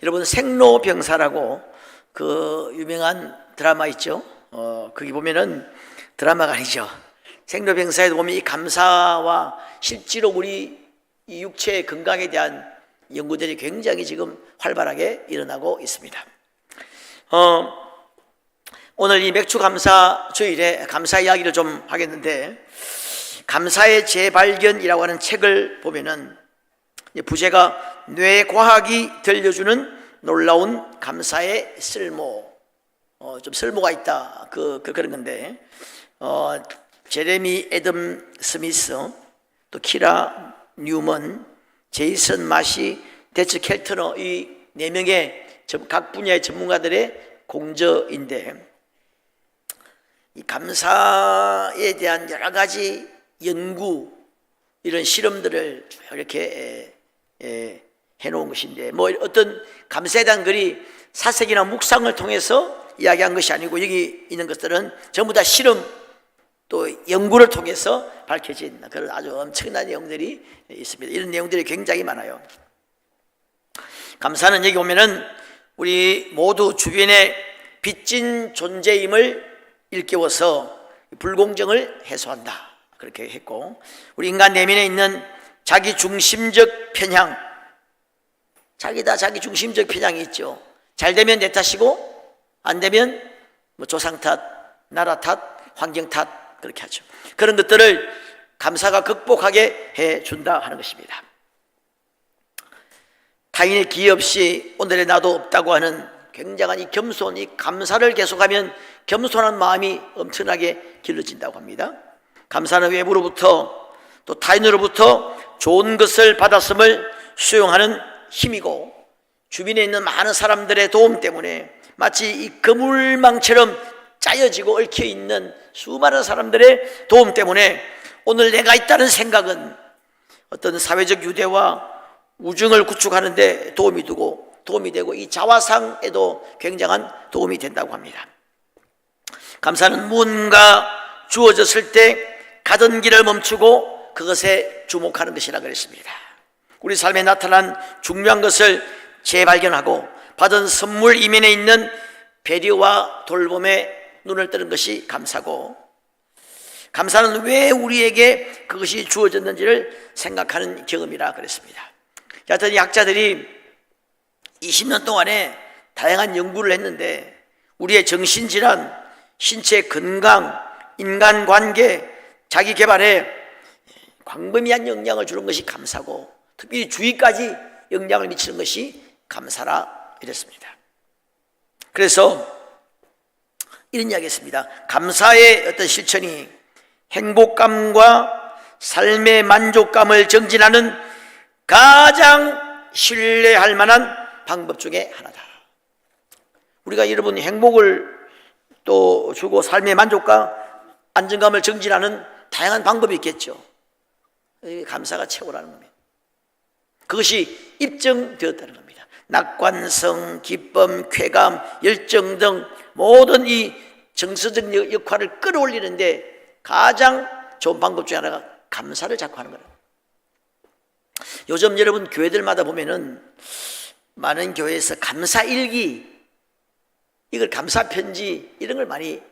여러분 생로병사라고 그 유명한 드라마 있죠. 거기 보면은 드라마가 아니죠. 생로병사에 보면 이 감사와 실제로 우리 이 육체의 건강에 대한 연구들이 굉장히 지금 활발하게 일어나고 있습니다. 오늘 이 맥주 감사 주일에 감사 이야기를 좀 하겠는데, 감사의 재발견이라고 하는 책을 보면은 부제가 뇌과학이 들려주는 놀라운 감사의 쓸모, 좀 쓸모가 있다, 그런 건데, 제레미 애덤 스미스, 또 키라 뉴먼, 제이슨 마시, 데츠 켈트너, 이 네 명의 각 분야의 전문가들의 공저인데, 이 감사에 대한 여러 가지 연구, 이런 실험들을 이렇게 해놓은 것인데, 뭐 어떤 감사에 대한 글이 사색이나 묵상을 통해서 이야기한 것이 아니고, 여기 있는 것들은 전부 다 실험 또 연구를 통해서 밝혀진 그런 아주 엄청난 내용들이 있습니다. 이런 내용들이 굉장히 많아요. 감사는 여기 보면은 우리 모두 주변에 빚진 존재임을 일깨워서 불공정을 해소한다, 그렇게 했고, 우리 인간 내면에 있는 자기 중심적 편향, 자기 중심적 편향이 있죠. 잘 되면 내 탓이고, 안 되면 뭐 조상 탓, 나라 탓, 환경 탓, 그렇게 하죠. 그런 것들을 감사가 극복하게 해준다 하는 것입니다. 타인의 기회 없이 오늘의 나도 없다고 하는 굉장한 이 겸손, 이 감사를 계속하면 겸손한 마음이 엄청나게 길러진다고 합니다. 감사는 외부로부터 또 타인으로부터 좋은 것을 받았음을 수용하는 힘이고, 주변에 있는 많은 사람들의 도움 때문에 마치 이 그물망처럼 짜여지고 얽혀 있는 수많은 사람들의 도움 때문에 오늘 내가 있다는 생각은 어떤 사회적 유대와 우정을 구축하는 데 도움이 되고 이 자화상에도 굉장한 도움이 된다고 합니다. 감사는 무언가 주어졌을 때 가던 길을 멈추고 그것에 주목하는 것이라 그랬습니다. 우리 삶에 나타난 중요한 것을 재발견하고 받은 선물 이면에 있는 배려와 돌봄에 눈을 뜨는 것이 감사고, 감사는 왜 우리에게 그것이 주어졌는지를 생각하는 경험이라 그랬습니다. 하여튼 이 학자들이 20년 동안에 다양한 연구를 했는데, 우리의 정신질환, 신체 건강, 인간관계, 자기개발에 광범위한 영향을 주는 것이 감사고, 특히 주의까지 영향을 미치는 것이 감사라 이랬습니다. 그래서 이런 이야기 했습니다. 감사의 어떤 실천이 행복감과 삶의 만족감을 정진하는 가장 신뢰할 만한 방법 중에 하나다. 우리가 여러분 행복을 또 주고 삶의 만족감, 안정감을 정진하는 다양한 방법이 있겠죠. 감사가 최고라는 겁니다. 그것이 입증되었다는 겁니다. 낙관성, 기쁨, 쾌감, 열정 등 모든 이 정서적 역할을 끌어올리는데 가장 좋은 방법 중에 하나가 감사를 자꾸 하는 거예요. 요즘 여러분 교회들마다 보면은 많은 교회에서 감사일기, 이걸 감사편지 이런 걸 많이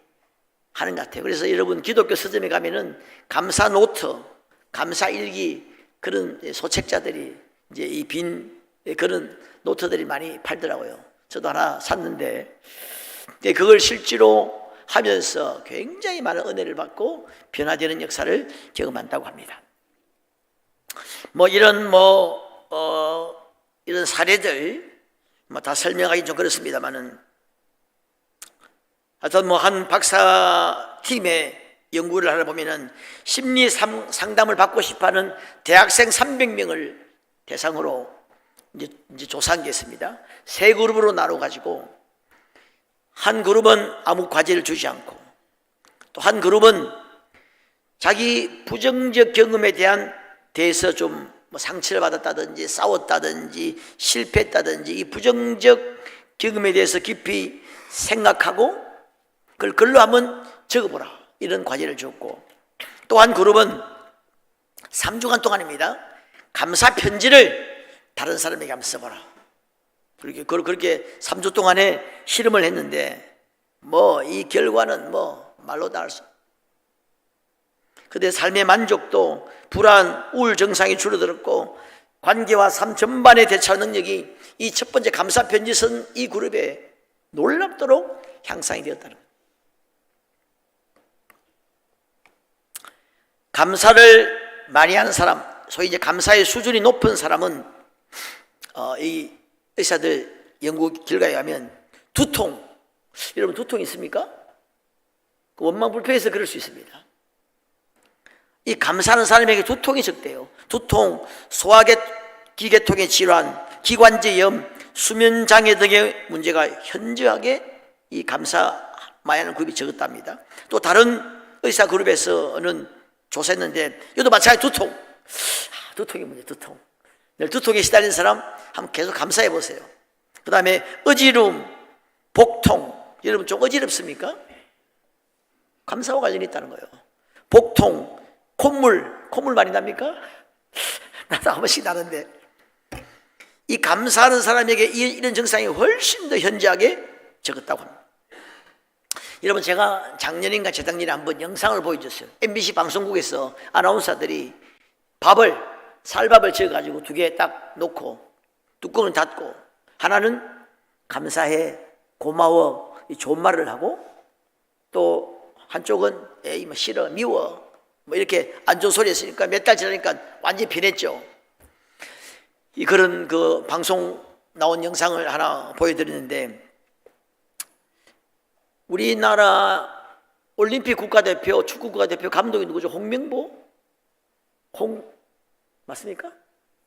하는 것 같아요. 그래서 여러분 기독교 서점에 가면은 감사노트, 감사일기 그런 소책자들이 이제 이 빈 그런 노트들이 많이 팔더라고요. 저도 하나 샀는데 그걸 실제로 하면서 굉장히 많은 은혜를 받고 변화되는 역사를 경험한다고 합니다. 이런 사례들 다 설명하기 좀 그렇습니다만은, 하여튼 한 박사팀의 연구를 하다 보면은 심리 상담을 받고 싶어하는 대학생 300명을 대상으로 이제 조사한 게 있습니다. 세 그룹으로 나눠 가지고 한 그룹은 아무 과제를 주지 않고, 또 한 그룹은 자기 부정적 경험에 대해서 좀 상처를 받았다든지 싸웠다든지 실패했다든지 이 부정적 경험에 대해서 깊이 생각하고 그걸 글로 한번 적어보라, 이런 과제를 줬고, 또 한 그룹은 3주간 동안입니다. 감사 편지를 다른 사람에게 한번 써보라. 그렇게 3주 동안에 실험을 했는데 뭐 이 결과는 뭐 말로 다 할 수. 그때 삶의 만족도, 불안, 우울 증상이 줄어들었고 관계와 삶 전반의 대처 능력이 이 첫 번째 감사 편지 쓴 이 그룹에 놀랍도록 향상이 되었다는 거예요. 감사를 많이 하는 사람, 소위 이제 감사의 수준이 높은 사람은 이 의사들 연구 결과에 의하면 두통, 여러분 두통 있습니까? 원망불평해서 그럴 수 있습니다. 이 감사하는 사람에게 두통이 적대요. 두통, 소화기계통의 질환, 기관지염, 수면장애 등의 문제가 현저하게 이 감사 많이 하는 그룹이 적었답니다. 또 다른 의사 그룹에서는 조사했는데 이것도 마찬가지 두통이 문제, 두통. 두통에 시달린 사람 한번 계속 감사해 보세요. 그 다음에 어지러움, 복통. 여러분 좀 어지럽습니까? 감사와 관련이 있다는 거예요. 복통, 콧물 많이 납니까? 나도 한 번씩 나는데 이 감사하는 사람에게 이런 증상이 훨씬 더 현저하게 적었다고 합니다. 여러분 제가 작년인가 재작년에 한번 영상을 보여줬어요. MBC 방송국에서 아나운서들이 쌀밥을 지어가지고 2개 딱 놓고 뚜껑을 닫고 하나는 감사해, 고마워, 좋은 말을 하고 또 한쪽은 에이 뭐 싫어, 미워 뭐 이렇게 안 좋은 소리 했으니까 몇 달 지나니까 완전히 변했죠. 그런 그 방송 나온 영상을 하나 보여드리는데 우리나라 올림픽 국가대표, 축구 국가대표 감독이 누구죠? 홍명보? 맞습니까?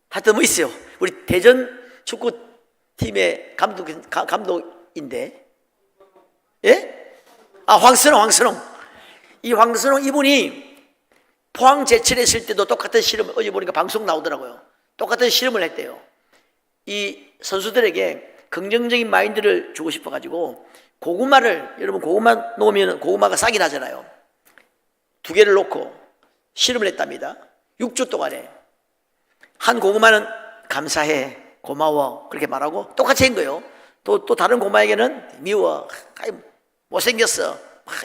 하여튼 뭐 있어요. 우리 대전 축구팀의 감독인데, 예? 황선홍. 이 황선홍 이분이 포항 제철했을 때도 똑같은 실험을 어제 보니까 방송 나오더라고요. 똑같은 실험을 했대요. 이 선수들에게 긍정적인 마인드를 주고 싶어가지고 여러분 고구마 놓으면 고구마가 싹이 나잖아요. 2개를 놓고 실험을 했답니다. 6주 동안에 한 고구마는 감사해, 고마워 그렇게 말하고 똑같이 한 거예요. 또 다른 고구마에게는 미워, 못생겼어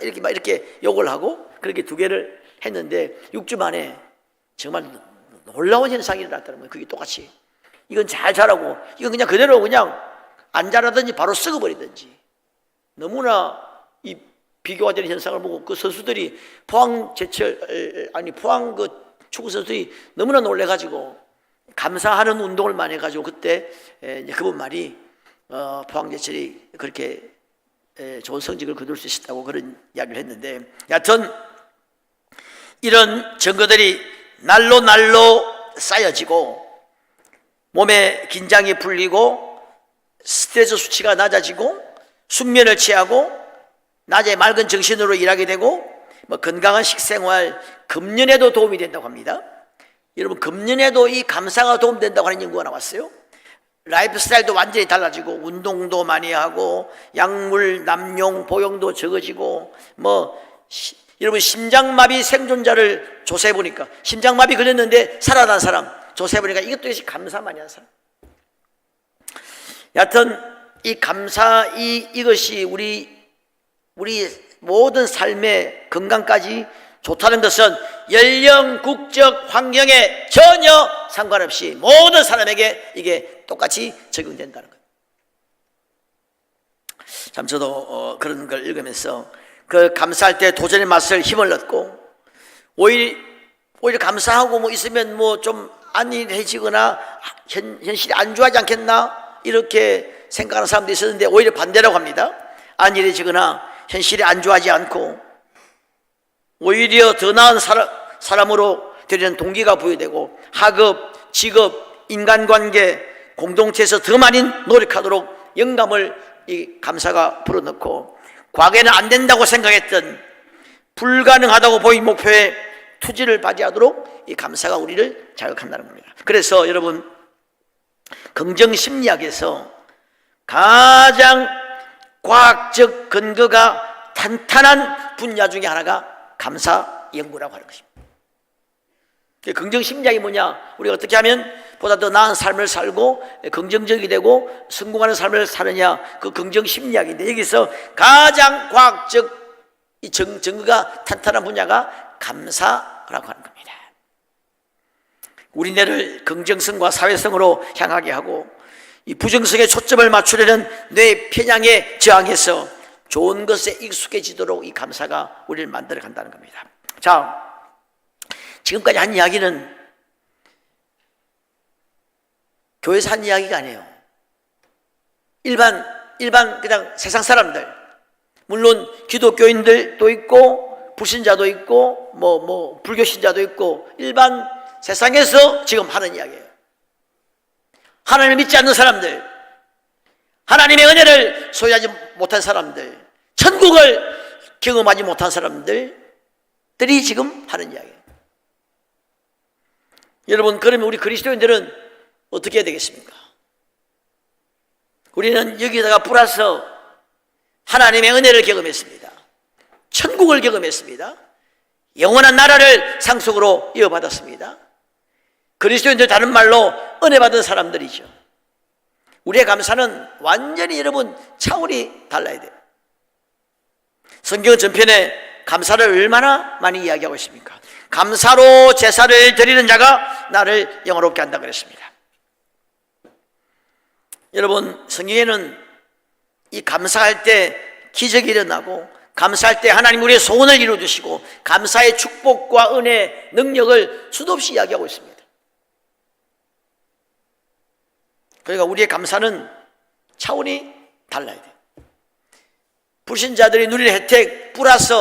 이렇게 욕을 하고 그렇게 2개를 했는데 6주 만에 정말 놀라운 현상이 일어났다는 거예요. 그게 똑같이. 이건 잘 자라고 이건 그냥 그대로 그냥 안 자라든지 바로 썩어버리든지. 너무나 이 비교가 되는 현상을 보고 그 선수들이 포항 그 축구 선수들이 너무나 놀래가지고 감사하는 운동을 많이 해가지고 그때 이제 그분 말이 포항 제철이 그렇게 좋은 성적을 거둘 수 있었다고 그런 이야기를 했는데 여하튼 이런 증거들이 날로 쌓여지고 몸에 긴장이 풀리고 스트레스 수치가 낮아지고 숙면을 취하고 낮에 맑은 정신으로 일하게 되고 건강한 식생활, 금년에도 도움이 된다고 합니다. 여러분 금년에도 이 감사가 도움된다고 하는 연구가 나왔어요. 라이프 스타일도 완전히 달라지고 운동도 많이 하고 약물 남용 복용도 적어지고 여러분 심장마비 생존자를 조사해 보니까 심장마비 걸렸는데 살아난 사람 조사해 보니까 이것도 역시 감사 많이 하는 사람. 여하튼 이 감사 이것이 우리 모든 삶의 건강까지 좋다는 것은 연령, 국적, 환경에 전혀 상관없이 모든 사람에게 이게 똑같이 적용된다는 거예요. 참 저도 그런 걸 읽으면서 그 감사할 때 도전의 맛을 힘을 얻고 오히려 감사하고 있으면 좀 안일해지거나 현실이 안 좋아하지 않겠나 이렇게 생각하는 사람도 있었는데 오히려 반대라고 합니다. 안일해지거나 현실이 안 좋아하지 않고 오히려 더 나은 사람으로 되려는 동기가 부여되고 학업, 직업, 인간관계, 공동체에서 더 많이 노력하도록 영감을 이 감사가 불어넣고 과거에는 안 된다고 생각했던 불가능하다고 보인 목표에 투지를 발휘하도록 이 감사가 우리를 자극한다는 겁니다. 그래서 여러분 긍정심리학에서 가장 과학적 근거가 탄탄한 분야 중에 하나가 감사 연구라고 하는 것입니다. 긍정 심리학이 뭐냐? 우리가 어떻게 하면 보다 더 나은 삶을 살고 긍정적이 되고 성공하는 삶을 사느냐, 그 긍정 심리학인데, 여기서 가장 과학적 이 증거가 탄탄한 분야가 감사라고 하는 겁니다. 우리 뇌를 긍정성과 사회성으로 향하게 하고 이 부정성에 초점을 맞추려는 뇌 편향에 저항해서 좋은 것에 익숙해지도록 이 감사가 우리를 만들어 간다는 겁니다. 자, 지금까지 한 이야기는 교회에서 한 이야기가 아니에요. 일반 그냥 세상 사람들, 물론 기독교인들도 있고 불신자도 있고 불교 신자도 있고 일반 세상에서 지금 하는 이야기예요. 하나님을 믿지 않는 사람들, 하나님의 은혜를 소유하지 못한 사람들, 천국을 경험하지 못한 사람들이 지금 하는 이야기예요. 여러분, 그러면 우리 그리스도인들은 어떻게 해야 되겠습니까? 우리는 여기다가 플러스 하나님의 은혜를 경험했습니다. 천국을 경험했습니다. 영원한 나라를 상속으로 이어받았습니다. 그리스도인들 다른 말로 은혜 받은 사람들이죠. 우리의 감사는 완전히 여러분 차원이 달라야 돼요. 성경 전편에 감사를 얼마나 많이 이야기하고 있습니까? 감사로 제사를 드리는 자가 나를 영화롭게 한다 그랬습니다. 여러분, 성경에는 이 감사할 때 기적이 일어나고 감사할 때 하나님 우리의 소원을 이루어주시고 감사의 축복과 은혜, 능력을 수도 없이 이야기하고 있습니다. 그러니까 우리의 감사는 차원이 달라야 돼요. 불신자들이 누릴 혜택 플러스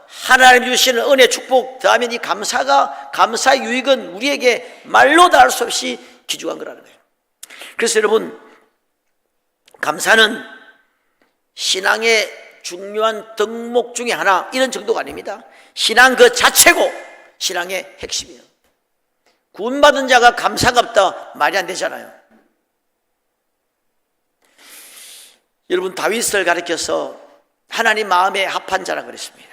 하나님 주시는 은혜, 축복 더하면 이 감사의 유익은 우리에게 말로 다 할 수 없이 귀중한 거라는 거예요. 그래서 여러분, 감사는 신앙의 중요한 덕목 중에 하나, 이런 정도가 아닙니다. 신앙 그 자체고 신앙의 핵심이에요. 구원받은 자가 감사가 없다 말이 안 되잖아요. 여러분, 다윗을 가리켜서 하나님 마음에 합한 자라 그랬습니다.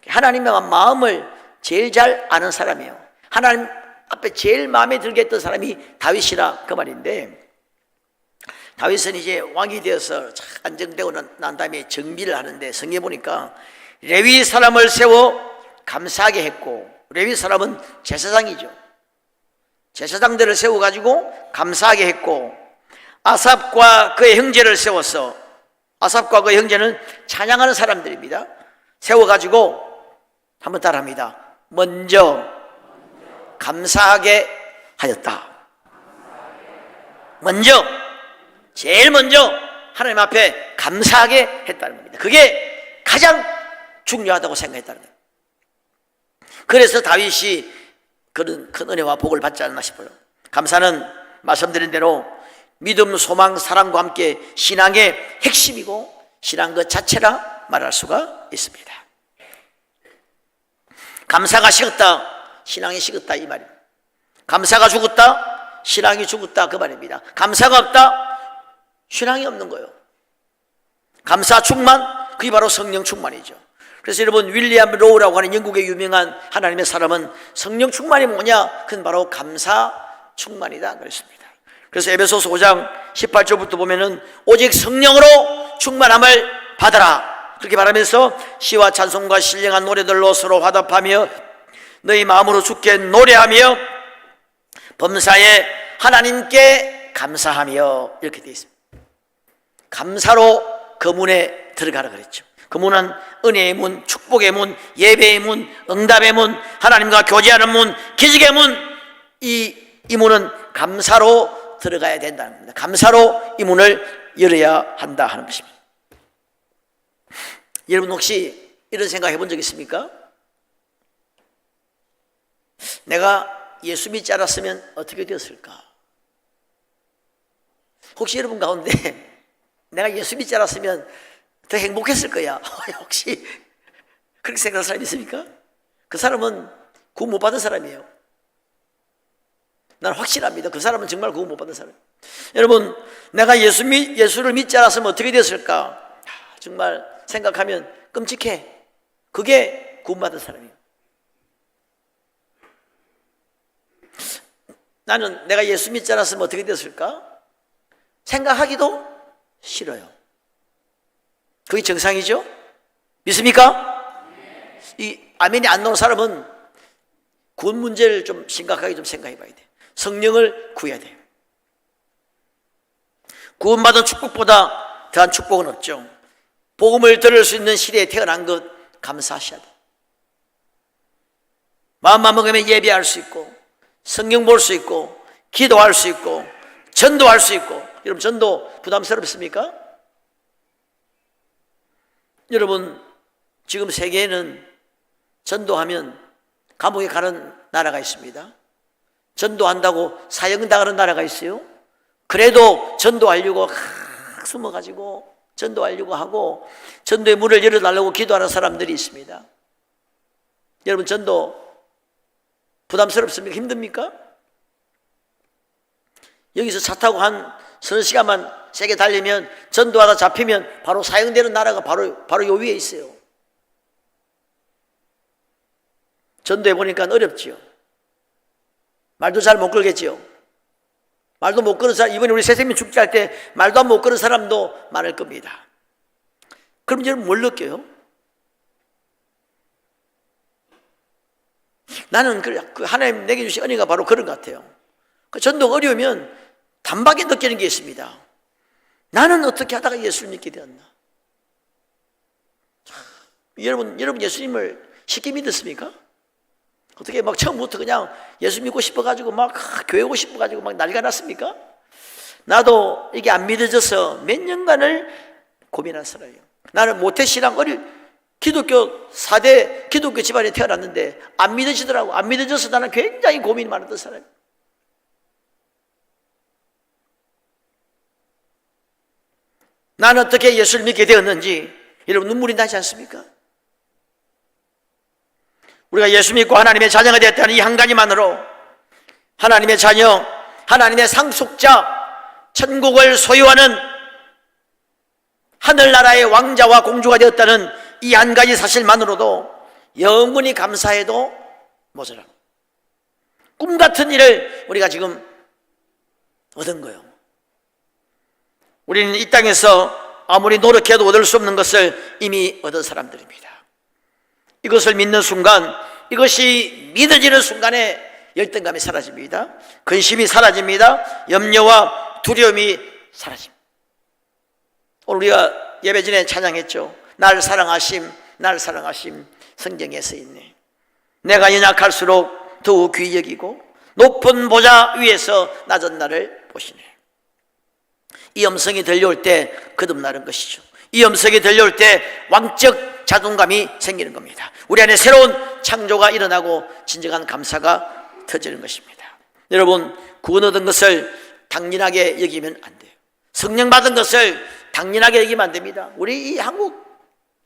하나님의 마음을 제일 잘 아는 사람이에요. 하나님 앞에 제일 마음에 들게 했던 사람이 다윗이라 그 말인데, 다윗은 이제 왕이 되어서 안정되고 난 다음에 정비를 하는데 성경에 보니까 레위 사람을 세워 감사하게 했고, 레위 사람은 제사장이죠. 제사장들을 세워가지고 감사하게 했고, 아삽과 그의 형제를 세워서, 아삽과 그의 형제는 찬양하는 사람들입니다. 세워가지고 한번 따라합니다. 먼저 감사하게 하였다. 제일 먼저 하나님 앞에 감사하게 했다는 겁니다. 그게 가장 중요하다고 생각했다는 거예요. 그래서 다윗이 그런 큰 은혜와 복을 받지 않나 싶어요. 감사는 말씀드린 대로 믿음, 소망, 사랑과 함께 신앙의 핵심이고 신앙 그 자체라 말할 수가 있습니다. 감사가 식었다, 신앙이 식었다 이 말입니다. 감사가 죽었다, 신앙이 죽었다 그 말입니다. 감사가 없다, 신앙이 없는 거예요. 감사 충만, 그게 바로 성령 충만이죠. 그래서 여러분, 윌리엄 로우라고 하는 영국의 유명한 하나님의 사람은 성령 충만이 뭐냐? 그건 바로 감사 충만이다 그랬습니다. 그래서 에베소서 5장 18절부터 보면은 오직 성령으로 충만함을 받아라 그렇게 말하면서 시와 찬송과 신령한 노래들로 서로 화답하며 너희 마음으로 주께 노래하며 범사에 하나님께 감사하며 이렇게 되어 있습니다. 감사로 그 문에 들어가라 그랬죠. 그 문은 은혜의 문, 축복의 문, 예배의 문, 응답의 문, 하나님과 교제하는 문, 기적의 문, 이 문은 감사로 들어가야 된다는 겁니다. 감사로 이 문을 열어야 한다 하는 것입니다. 여러분, 혹시 이런 생각 해본 적 있습니까? 내가 예수 믿지 않았으면 어떻게 되었을까? 혹시 여러분 가운데 내가 예수 믿지 않았으면 더 행복했을 거야, 혹시 그렇게 생각하는 사람이 있습니까? 그 사람은 구원 못 받은 사람이에요. 나는 확신합니다. 그 사람은 정말 구원 못 받은 사람이에요. 여러분, 내가 예수를 믿지 않았으면 어떻게 됐을까? 정말 생각하면 끔찍해. 그게 구원 받은 사람이에요. 나는 내가 예수 믿지 않았으면 어떻게 됐을까? 생각하기도 싫어요. 그게 정상이죠? 믿습니까? 이 아멘이 안 나오는 사람은 구원 문제를 좀 심각하게 좀 생각해 봐야 돼. 성령을 구해야 돼요. 구원받은 축복보다 더한 축복은 없죠. 복음을 들을 수 있는 시대에 태어난 것 감사하셔야 돼. 마음만 먹으면 예배할 수 있고, 성경 볼 수 있고, 기도할 수 있고, 전도할 수 있고. 여러분, 전도 부담스럽습니까? 여러분, 지금 세계에는 전도하면 감옥에 가는 나라가 있습니다. 전도한다고 사형당하는 나라가 있어요. 그래도 전도하려고 숨어가지고 전도하려고 하고 전도의 문을 열어달라고 기도하는 사람들이 있습니다. 여러분, 전도 부담스럽습니까? 힘듭니까? 여기서 차 타고 한 서너 시간만 세게 달리면 전도하다 잡히면 바로 사형되는 나라가 바로 요 위에 있어요. 전도해 보니까 어렵지요. 말도 잘 못 걸겠지요. 말도 못 걸은 사람, 이번에 우리 새생명 축제할 때 말도 못 걸은 사람도 많을 겁니다. 그럼 여러분 뭘 느껴요? 나는 그 하나님 내게 주신 은혜가 바로 그런 것 같아요. 그 전도가 어려우면 단박에 느끼는 게 있습니다. 나는 어떻게 하다가 예수를 믿게 되었나? 여러분 예수님을 쉽게 믿었습니까? 어떻게 막 처음부터 그냥 예수 믿고 싶어가지고 막 교회 오고 싶어가지고 막 난리가 났습니까? 나도 이게 안 믿어져서 몇 년간을 고민한 사람이에요. 나는 모태신앙 기독교 4대 기독교 집안에 태어났는데 안 믿어지더라고. 안 믿어져서 나는 굉장히 고민이 많았던 사람이에요. 나는 어떻게 예수를 믿게 되었는지 여러분 눈물이 나지 않습니까? 우리가 예수 믿고 하나님의 자녀가 되었다는 이 한 가지만으로 하나님의 자녀, 하나님의 상속자, 천국을 소유하는 하늘나라의 왕자와 공주가 되었다는 이 한 가지 사실만으로도 영원히 감사해도 모자랍니다. 꿈 같은 일을 우리가 지금 얻은 거예요. 우리는 이 땅에서 아무리 노력해도 얻을 수 없는 것을 이미 얻은 사람들입니다. 이것을 믿는 순간, 이것이 믿어지는 순간에 열등감이 사라집니다. 근심이 사라집니다. 염려와 두려움이 사라집니다. 오늘 우리가 예배 전에 찬양했죠. 날 사랑하심, 날 사랑하심. 성경에 써있네. 내가 연약할수록 더욱 귀히 여기고 높은 보좌 위에서 낮은 나를 보시네. 이 음성이 들려올 때 거듭나는 것이죠. 이 음성이 들려올 때 왕적 자존감이 생기는 겁니다. 우리 안에 새로운 창조가 일어나고 진정한 감사가 터지는 것입니다. 여러분, 구원 얻은 것을 당연하게 여기면 안 돼요. 성령 받은 것을 당연하게 여기면 안 됩니다. 우리 이 한국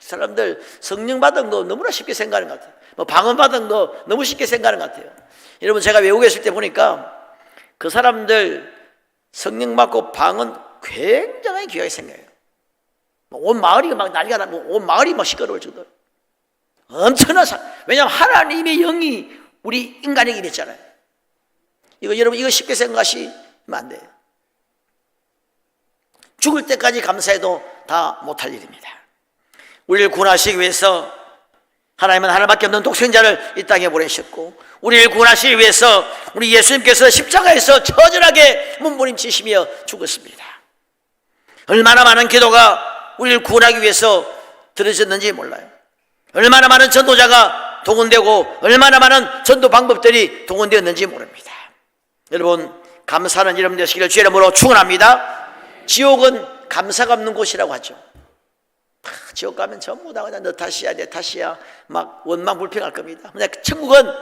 사람들 성령 받은 거 너무나 쉽게 생각하는 것 같아요. 뭐 방언 받은 거 너무 쉽게 생각하는 것 같아요. 여러분, 제가 외국에 있을 때 보니까 그 사람들 성령 받고 방언 굉장히 귀하게 생각해요. 온 마을이 막 난리가 나고 온 마을이 막 시끄러울 정도로 엄청난 왜냐하면 하나님의 영이 우리 인간에게 있잖아요. 여러분 이거 쉽게 생각하시면 안 돼요. 죽을 때까지 감사해도 다 못할 일입니다. 우리를 구원하시기 위해서 하나님은 하나밖에 없는 독생자를 이 땅에 보내셨고 우리를 구원하시기 위해서 우리 예수님께서 십자가에서 처절하게 몸부림치시며 죽었습니다. 얼마나 많은 기도가 우리를 구원하기 위해서 들어졌는지 몰라요. 얼마나 많은 전도자가 동원되고 얼마나 많은 전도 방법들이 동원되었는지 모릅니다. 여러분, 감사는 이름 되시기를 주의 이름으로 축원합니다. 지옥은 감사가 없는 곳이라고 하죠. 지옥 가면 전부 다 그냥 너 탓이야 내 탓이야 막 원망불평할 겁니다. 그냥 천국은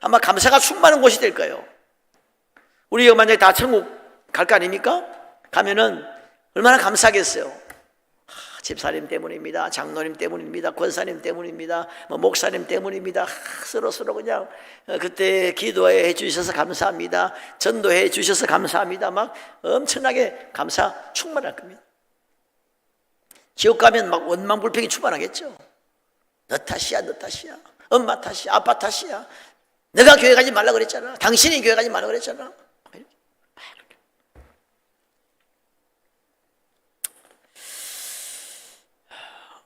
아마 감사가 충만한 곳이 될 거예요. 우리가 만약에 다 천국 갈 거 아닙니까? 가면은 얼마나 감사하겠어요. 집사님 때문입니다. 장로님 때문입니다. 권사님 때문입니다. 목사님 때문입니다. 서로 그냥 그때 기도해 주셔서 감사합니다. 전도해 주셔서 감사합니다. 막 엄청나게 감사 충만할 겁니다. 지옥 가면 막 원망불평이 충만하겠죠. 너 탓이야, 너 탓이야. 엄마 탓이야, 아빠 탓이야. 내가 교회 가지 말라 그랬잖아. 당신이 교회 가지 말라 그랬잖아.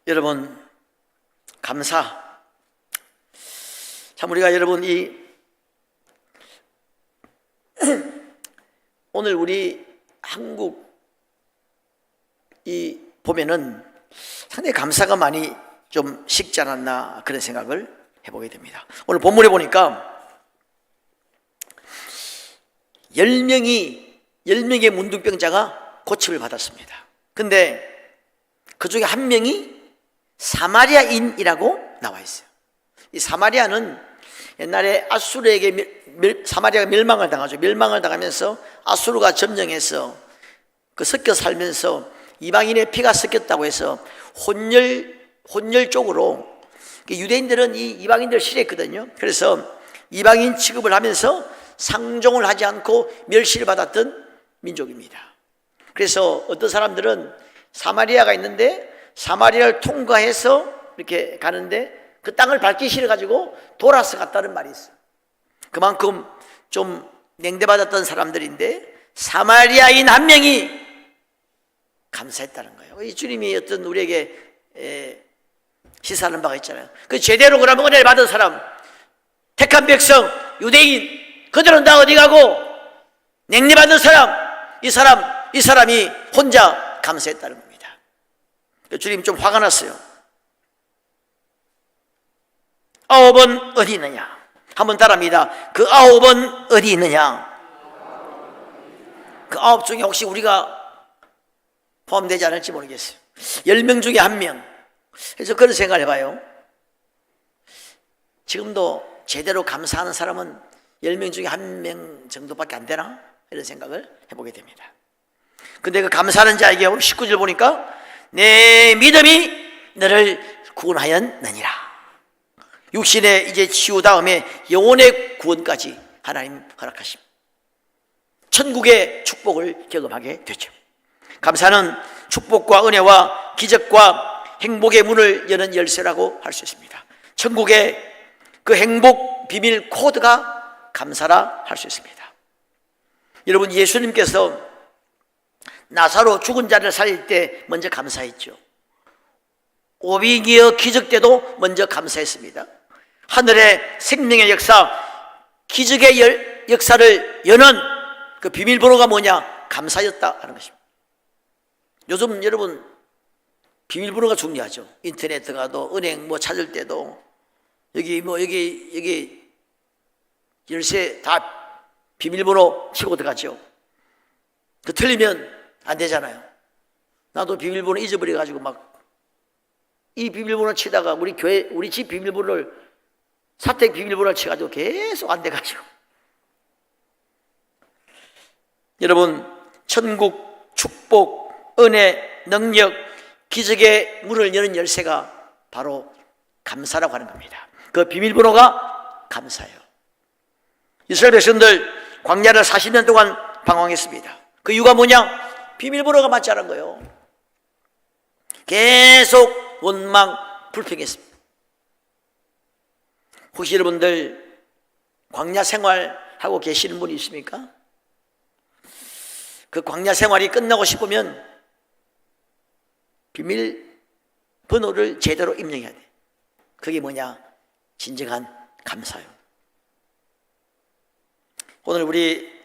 여러분, 감사. 참 우리가 여러분 오늘 우리 한국 보면은 상당히 감사가 많이 좀 식지 않았나 그런 생각을 해보게 됩니다. 오늘 본문에 보니까 10명의 문둥병자가 고침을 받았습니다. 근데 그 중에 한 명이 사마리아인이라고 나와 있어요. 이 사마리아는 옛날에 아수르에게 사마리아가 멸망을 당하죠. 멸망을 당하면서 아수르가 점령해서 섞여 살면서 이방인의 피가 섞였다고 해서 혼혈 쪽으로 유대인들은 이 이방인들을 싫어했거든요. 그래서 이방인 취급을 하면서 상종을 하지 않고 멸시를 받았던 민족입니다. 그래서 어떤 사람들은 사마리아가 있는데 사마리아를 통과해서 이렇게 가는데 그 땅을 밟기 싫어가지고 돌아서 갔다는 말이 있어요. 그만큼 좀 냉대받았던 사람들인데 사마리아인 한 명이 감사했다는 거예요. 이 주님이 어떤 우리에게 시사하는 바가 있잖아요. 그 제대로 그러면 은혜를 받은 사람, 택한 백성, 유대인, 그들은 다 어디 가고 냉대받은 사람, 이 사람이 혼자 감사했다는 겁니다. 주님 좀 화가 났어요. 9은 어디 있느냐? 한번 따라합니다. 그 9은 어디 있느냐? 그 9 중에 혹시 우리가 포함되지 않을지 모르겠어요. 10명 중에 1명. 그래서 그런 생각을 해봐요. 지금도 제대로 감사하는 사람은 10명 중에 1명 정도밖에 안 되나? 이런 생각을 해보게 됩니다. 근데 그 감사하는 자에게 19절 보니까 내 믿음이 너를 구원하였느니라. 육신의 이제 치유 다음에 영혼의 구원까지 하나님 허락하십니다. 천국의 축복을 경험하게 되죠. 감사는 축복과 은혜와 기적과 행복의 문을 여는 열쇠라고 할 수 있습니다. 천국의 그 행복 비밀 코드가 감사라 할 수 있습니다. 여러분, 예수님께서 나사로 죽은 자를 살릴 때 먼저 감사했죠. 오비기어 기적 때도 먼저 감사했습니다. 하늘의 생명의 역사, 기적의 역사를 여는 그 비밀번호가 뭐냐? 감사였다 하는 것입니다. 요즘 여러분 비밀번호가 중요하죠. 인터넷 들어가도 은행 찾을 때도 여기 열쇠 다 비밀번호 치고 들어가죠. 그 틀리면 안 되잖아요. 나도 비밀번호 잊어버려가지고 이 비밀번호 치다가 우리 집 비밀번호를 사택 비밀번호를 쳐가지고 계속 안 돼가지고. 여러분, 천국, 축복, 은혜, 능력, 기적의 문을 여는 열쇠가 바로 감사라고 하는 겁니다. 그 비밀번호가 감사예요. 이스라엘 백성들 광야를 40년 동안 방황했습니다. 그 이유가 뭐냐? 비밀번호가 맞지 않은 거예요. 계속 원망, 불평했습니다. 혹시 여러분들 광야 생활하고 계시는 분이 있습니까? 그 광야 생활이 끝나고 싶으면 비밀번호를 제대로 입력해야 돼. 그게 뭐냐? 진정한 감사요. 오늘 우리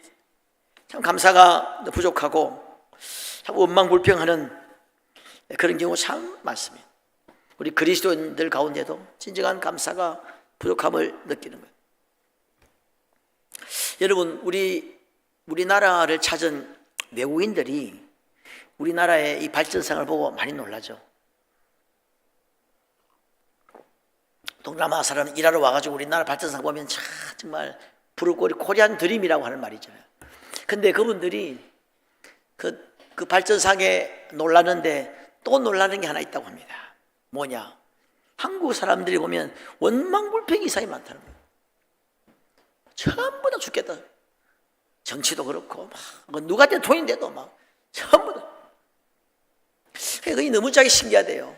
참 감사가 부족하고 참 원망불평하는 그런 경우 참 많습니다. 우리 그리스도인들 가운데도 진정한 감사가 부족함을 느끼는 거예요. 여러분, 우리나라를 찾은 외국인들이 우리나라의 이 발전상을 보고 많이 놀라죠. 동남아 사람 일하러 와가지고 우리나라 발전상 보면 정말 부럽고 코리안 드림이라고 하는 말이 있잖아요. 근데 그분들이 그 발전상에 놀라는데 또 놀라는 게 하나 있다고 합니다. 뭐냐? 한국 사람들이 보면 원망불평 이상이 많다는 거예요. 전부 다 죽겠다. 정치도 그렇고 누가 대통령인데도 전부 다. 그게 너무 자기 신기하대요.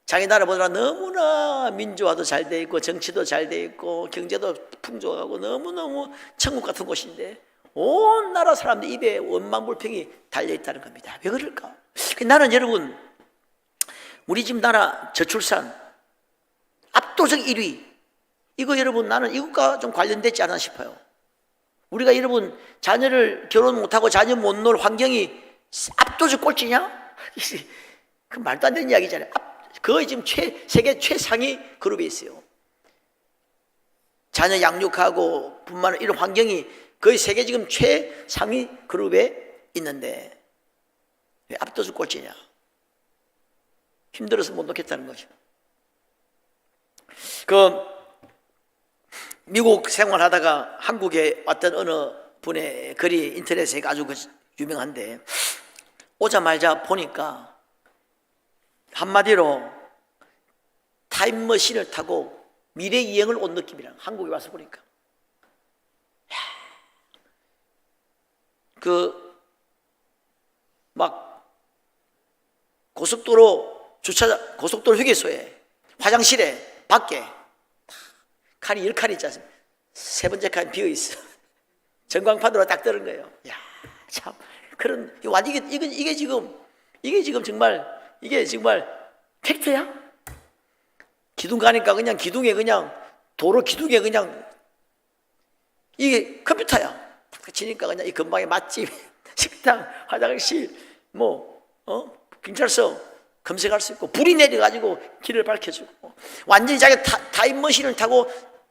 자기 나라보다 너무나 민주화도 잘 돼 있고 정치도 잘 돼 있고 경제도 풍족하고 너무너무 천국 같은 곳인데 온 나라 사람들 입에 원망불평이 달려있다는 겁니다. 왜 그럴까? 나는 여러분 우리 집 나라 저출산 압도적 1위. 이거 여러분 나는 이것과 좀 관련되지 않나 싶어요. 우리가 여러분 자녀를 결혼 못하고 자녀 못 놓을 환경이 압도적 꼴찌냐? 그 말도 안 되는 이야기잖아요. 거의 지금 세계 최상위 그룹에 있어요. 자녀 양육하고 분만 이런 환경이 거의 세계 지금 최상위 그룹에 있는데 왜 압도적 꼴찌냐? 힘들어서 못 놓겠다는 거죠. 미국 생활하다가 한국에 왔던 어느 분의 글이 인터넷에 아주 유명한데, 오자마자 보니까 한마디로 타임머신을 타고 미래 여행을 온 느낌이라. 한국에 와서 보니까 막 고속도로 주차장, 고속도로 휴게소에, 화장실에, 밖에 칸이 10칸 있지 않습니까? 세 번째 칸 비어 있어. 전광판으로 딱 뜨는 거예요. 야, 참 그런 이게 지금 정말 팩트야? 기둥 가니까 그냥 기둥에 그냥 도로 기둥에 그냥 이게 컴퓨터야. 딱 치니까 그냥 이 근방에 맛집, 식당, 화장실, 경찰서 검색할 수 있고, 불이 내려가지고 길을 밝혀주고, 완전히 자기가 타임머신을 타고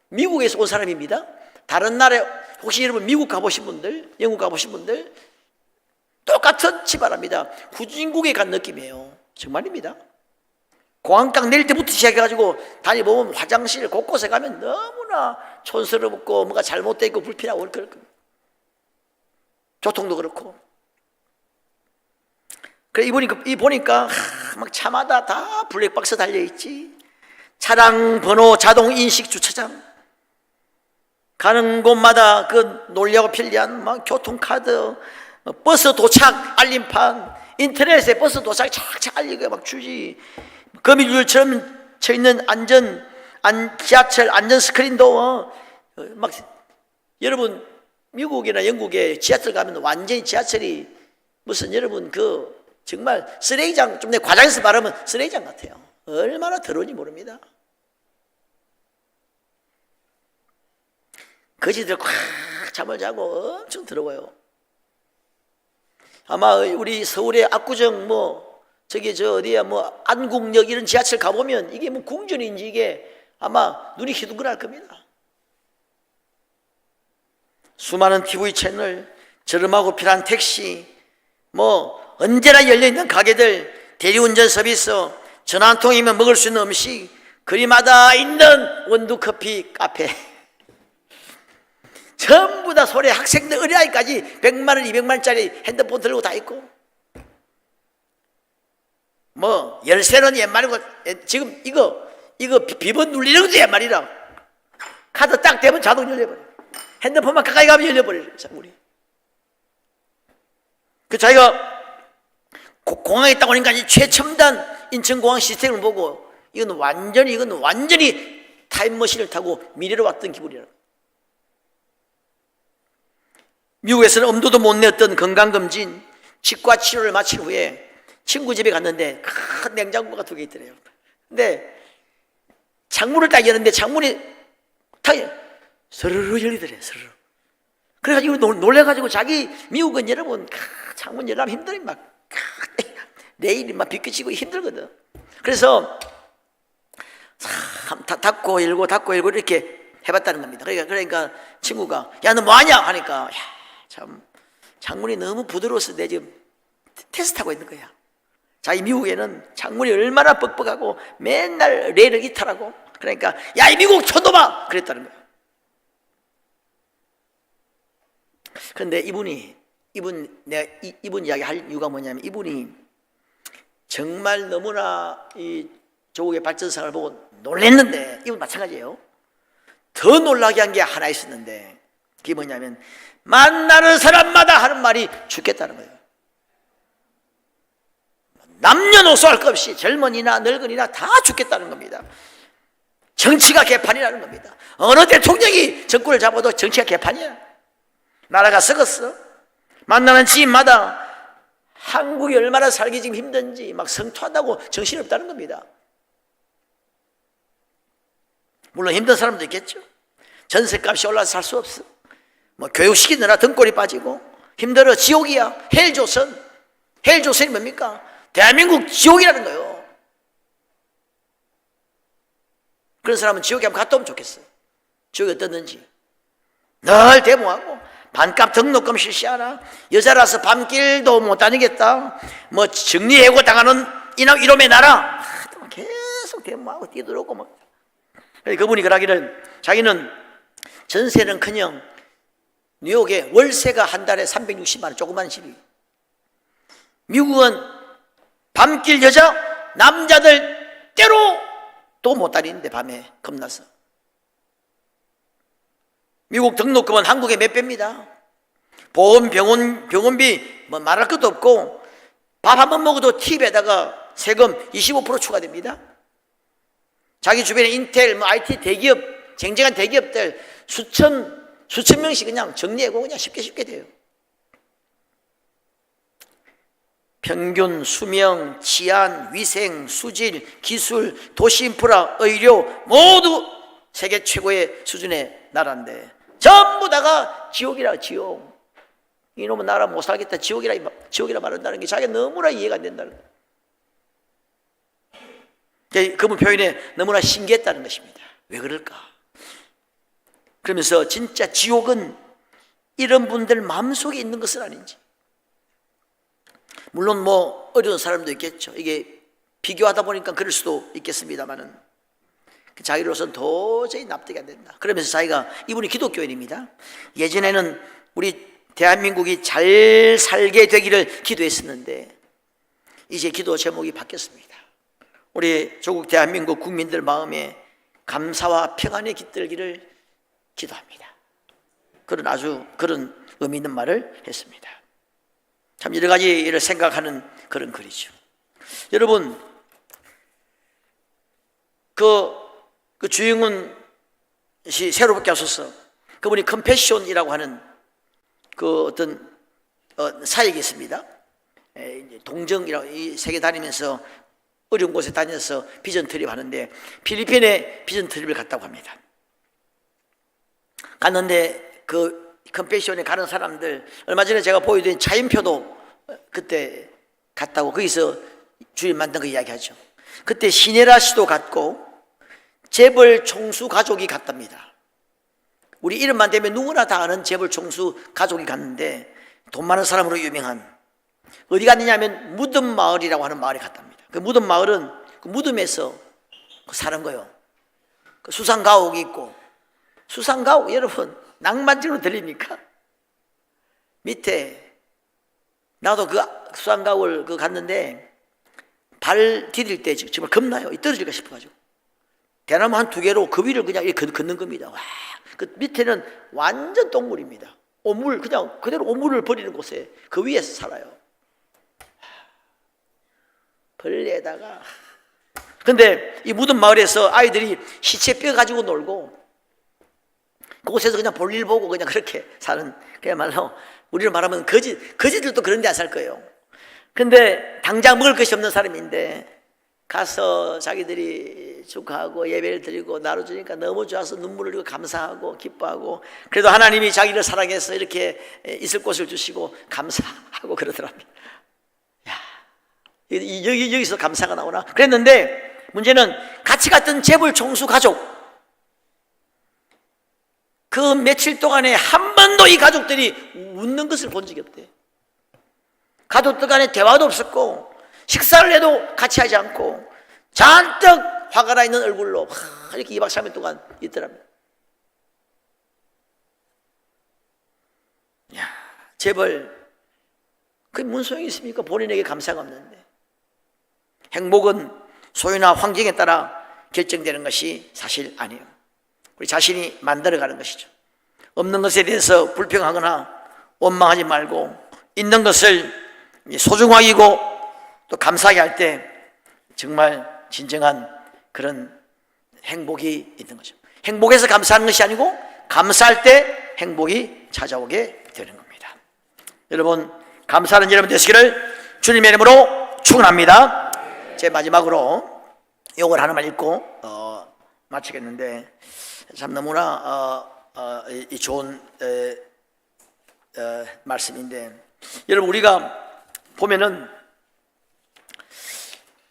미국에서 온 사람입니다. 다른 나라에 혹시 여러분 미국 가보신 분들, 영국 가보신 분들 똑같은 치발합니다. 후진국에 간 느낌이에요. 정말입니다. 공항딱 내릴 때부터 시작해가지고 다니보면 화장실 곳곳에 가면 너무나 촌스럽고 뭔가 잘못되어 있고 불편하고 그럴 겁니다. 교통도 그렇고. 그래 보니까 막 차마다 다 블랙박스 달려있지. 차량 번호 자동 인식 주차장, 가는 곳마다 그 놀려고 편리한 막 교통카드, 버스 도착 알림판, 인터넷에 버스 도착 착착 알리고 막 주지. 거미줄처럼 쳐있는 지하철 안전 스크린도 막, 여러분 미국이나 영국에 지하철 가면 완전히 지하철이 무슨 여러분 정말 쓰레기장, 좀 내 과장해서 말하면 쓰레기장 같아요. 얼마나 더러운지 모릅니다. 거지들 꽉 잠을 자고 엄청 더러워요. 아마 우리 서울의 압구정 어디야 안국역 이런 지하철 가보면 이게 궁전인지 이게 아마 눈이 희둥그럴 겁니다. 수많은 TV 채널, 저렴하고 편한 택시, 언제나 열려있는 가게들, 대리운전 서비스, 전화 한 통이면 먹을 수 있는 음식, 거리마다 있는 원두커피 카페, 전부 다 소리, 학생들 어린아이까지 100만 원, 200만 원짜리 핸드폰 들고 다 있고, 열쇠는 옛말이고, 지금 이거 비번 눌리는 것도 옛말이라. 카드 딱 대면 자동 열려버려. 핸드폰만 가까이 가면 열려버려. 우리 자기가 공항에 있다 보니까 최첨단 인천공항 시스템을 보고 이건 완전히 타임머신을 타고 미래로 왔던 기분이라. 미국에서는 엄두도 못 냈던 건강검진, 치과 치료를 마친 후에 친구 집에 갔는데 큰 냉장고가 2개 있더래요. 근데 창문을 딱 여는데 창문이 딱 스르르 열리더래요. 스르르. 그래가지고 놀래가지고 자기 미국은 여러분 창문 열려면 힘들어. 내일이 비껴치고 힘들거든. 그래서 닫고 열고 이렇게 해봤다는 겁니다. 그러니까 친구가 야 너 뭐하냐 하니까 참 창문이 너무 부드러워서 내 지금 테스트하고 있는 거야. 자기 미국에는 창문이 얼마나 뻑뻑하고 맨날 레일을 이탈하고, 그러니까 야 이 미국 촌놈아 그랬다는 거야. 그런데 이분 이야기 할 이유가 뭐냐면, 이분이 정말 너무나 이 조국의 발전상을 보고 놀랐는데, 이분 마찬가지예요. 더 놀라게 한 게 하나 있었는데, 그게 뭐냐면 만나는 사람마다 하는 말이 죽겠다는 거예요. 남녀노소 할 것 없이 젊은이나 늙은이나 다 죽겠다는 겁니다. 정치가 개판이라는 겁니다. 어느 대통령이 정권을 잡아도 정치가 개판이야. 나라가 썩었어. 만나는 지인마다 한국이 얼마나 살기 지금 힘든지 막 성토한다고 정신없다는 겁니다. 물론 힘든 사람도 있겠죠. 전셋값이 올라서 살 수 없어. 뭐 교육시키느라 등골이 빠지고 힘들어. 지옥이야. 헬조선. 헬조선이 뭡니까? 대한민국 지옥이라는 거예요. 그런 사람은 지옥에 한번 갔다 오면 좋겠어요. 지옥이 어떻는지. 늘 데모하고 반값 등록금 실시하라. 여자라서 밤길도 못 다니겠다. 뭐 정리해고 당하는 이놈의 나라. 계속 데모하고 뛰들어오고 막. 그분이 그러기를 자기는 전세는커녕 뉴욕에 월세가 한 달에 360만 원, 조그만 집이. 미국은 밤길 여자, 남자들 때로 또 못 다니는데 밤에 겁나서. 미국 등록금은 한국의 몇 배입니다. 보험, 병원비 뭐 말할 것도 없고 밥 한 번 먹어도 팁에다가 세금 25% 추가됩니다. 자기 주변에 인텔, 뭐 IT 대기업, 쟁쟁한 대기업들 수천 명씩 그냥 정리하고 그냥 쉽게 돼요. 평균 수명, 치안, 위생, 수질, 기술, 도시 인프라, 의료 모두 세계 최고의 수준의 나라인데 전부 다가 지옥이라. 지옥. 이놈은 나라 못 살겠다. 지옥이라 말한다는 게 자기가 너무나 이해가 안 된다는 거예요. 그분 표현에 너무나 신기했다는 것입니다. 왜 그럴까? 그러면서 진짜 지옥은 이런 분들 마음속에 있는 것은 아닌지. 물론 뭐 어려운 사람도 있겠죠. 이게 비교하다 보니까 그럴 수도 있겠습니다만은 자기로서는 도저히 납득이 안 된다. 그러면서 자기가, 이분이 기독교인입니다. 예전에는 우리 대한민국이 잘 살게 되기를 기도했었는데 이제 기도 제목이 바뀌었습니다. 우리 조국 대한민국 국민들 마음에 감사와 평안이 깃들기를 기도합니다. 그런 의미 있는 말을 했습니다. 참 여러 가지를 생각하는 그런 글이죠. 여러분, 그 주영훈 씨 새로밖에 없었어. 그분이 컴패션이라고 하는 그 어떤 사역이 있습니다. 동정이라고 이 세계 다니면서 어려운 곳에 다녀서 비전 트립 하는데 필리핀에 비전 트립을 갔다고 합니다. 갔는데 그 컴패션에 가는 사람들, 얼마 전에 제가 보여드린 차인표도 그때 갔다고 거기서 주님 만든 그 이야기하죠. 그때 시네라 씨도 갔고 재벌 총수 가족이 갔답니다. 우리 이름만 대면 누구나 다 아는 재벌 총수 가족이 갔는데 돈 많은 사람으로 유명한, 어디 갔느냐면 무덤 마을이라고 하는 마을에 갔답니다. 그 무덤 마을은 그 무덤에서 사는 거예요. 그 수상가옥이 있고, 수상가옥 여러분 낭만적으로 들립니까? 밑에 나도 그 수상가옥을 갔는데 발 디딜 때 정말 겁나요. 떨어질까 싶어가지고 대나무 한 2개로 그 위를 그냥 이렇게 걷는 겁니다. 와, 그 밑에는 완전 똥물입니다. 오물, 그냥 그대로 오물을 버리는 곳에 그 위에서 살아요. 벌레에다가. 근데 이 무덤 마을에서 아이들이 시체 뼈 가지고 놀고 그곳에서 그냥 볼일 보고 그냥 그렇게 사는, 그야말로 우리로 말하면 거지들도 그런 데 안 살 거예요. 근데 당장 먹을 것이 없는 사람인데 가서 자기들이 축하하고 예배를 드리고 나눠주니까 너무 좋아서 눈물을 흘리고 감사하고 기뻐하고, 그래도 하나님이 자기를 사랑해서 이렇게 있을 곳을 주시고 감사하고 그러더랍니다. 야, 여기서 감사가 나오나? 그랬는데 문제는 같이 갔던 재벌 총수 가족, 그 며칠 동안에 한 번도 이 가족들이 웃는 것을 본 적이 없대. 가족들 간에 대화도 없었고 식사를 해도 같이 하지 않고 잔뜩 화가 나 있는 얼굴로 이렇게 2박 3일 동안 있더랍니다. 야, 재벌 그게 무슨 소용이 있습니까? 본인에게 감사가 없는데. 행복은 소유나 환경에 따라 결정되는 것이 사실 아니에요. 우리 자신이 만들어가는 것이죠. 없는 것에 대해서 불평하거나 원망하지 말고 있는 것을 소중하게 여기고 또 감사하게 할 때 정말 진정한 그런 행복이 있는 거죠. 행복해서 감사하는 것이 아니고 감사할 때 행복이 찾아오게 되는 겁니다. 여러분, 감사하는 여러분 되시기를 주님의 이름으로 축원합니다. 제 마지막으로 요걸 하나만 읽고 마치겠는데, 참 너무나 이 좋은 말씀인데, 여러분 우리가 보면은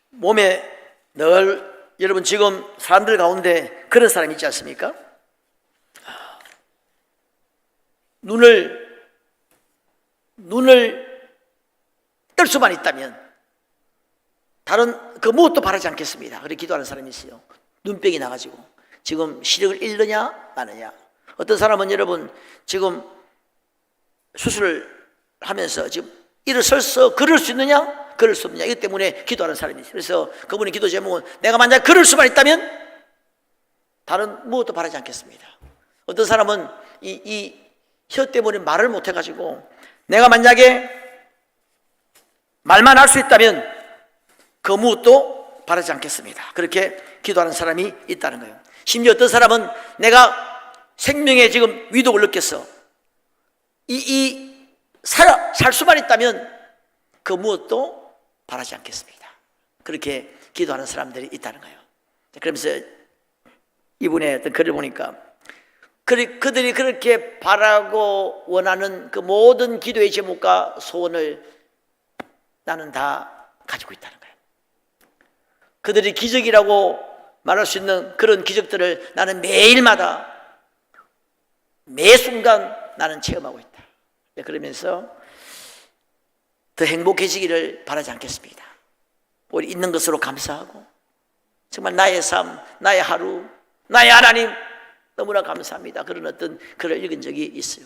몸에 늘, 여러분 지금 사람들 가운데 그런 사람 있지 않습니까? 눈을 뜰 수만 있다면 다른 그 무엇도 바라지 않겠습니다. 그렇게 기도하는 사람이 있어요. 눈병이 나가지고 지금 시력을 잃느냐 마느냐. 어떤 사람은 여러분 지금 수술을 하면서 지금 일어서서 걸을 수 있느냐 걸을 수 없느냐, 이것 때문에 기도하는 사람이 있어요. 그래서 그분의 기도 제목은 내가 만약 걸을 수만 있다면 다른 무엇도 바라지 않겠습니다. 어떤 사람은 이 혀 때문에 말을 못 해가지고 내가 만약에 말만 할 수 있다면 그 무엇도 바라지 않겠습니다. 그렇게 기도하는 사람이 있다는 거예요. 심지어 어떤 사람은 내가 생명에 지금 위독을 느꼈어, 살 수만 있다면 그 무엇도 바라지 않겠습니다. 그렇게 기도하는 사람들이 있다는 거예요. 그러면서 이분의 어떤 글을 보니까 그들이 그렇게 바라고 원하는 그 모든 기도의 제목과 소원을 나는 다 가지고 있다는 거예요. 그들이 기적이라고 말할 수 있는 그런 기적들을 나는 매일마다 매 순간 나는 체험하고 있다. 그러면서 더 행복해지기를 바라지 않겠습니다. 우리 있는 것으로 감사하고 정말 나의 삶, 나의 하루, 나의 하나님 너무나 감사합니다. 그런 어떤 글을 읽은 적이 있어요.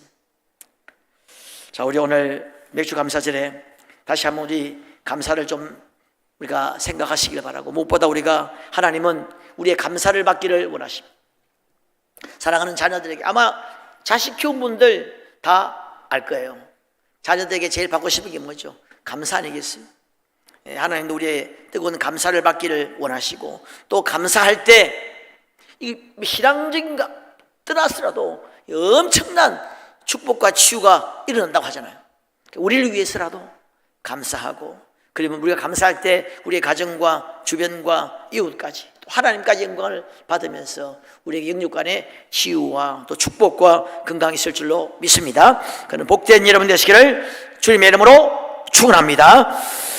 자, 우리 오늘 맥주 감사절에 다시 한번 우리 감사를 좀 우리가 생각하시길 바라고, 무엇보다 우리가 하나님은 우리의 감사를 받기를 원하십니다. 사랑하는 자녀들에게, 아마 자식 키운 분들 다 알 거예요. 자녀들에게 제일 받고 싶은 게 뭐죠? 감사 아니겠어요? 하나님도 우리의 뜨거운 감사를 받기를 원하시고, 또 감사할 때 이 신앙적인 가 떠나서라도 엄청난 축복과 치유가 일어난다고 하잖아요. 우리를 위해서라도 감사하고, 그러면 우리가 감사할 때 우리의 가정과 주변과 이웃까지 또 하나님까지 영광을 받으면서 우리에게 영육간의 치유와 또 축복과 건강이 있을 줄로 믿습니다. 그는 복된 여러분 되시기를 주님의 이름으로 축원합니다.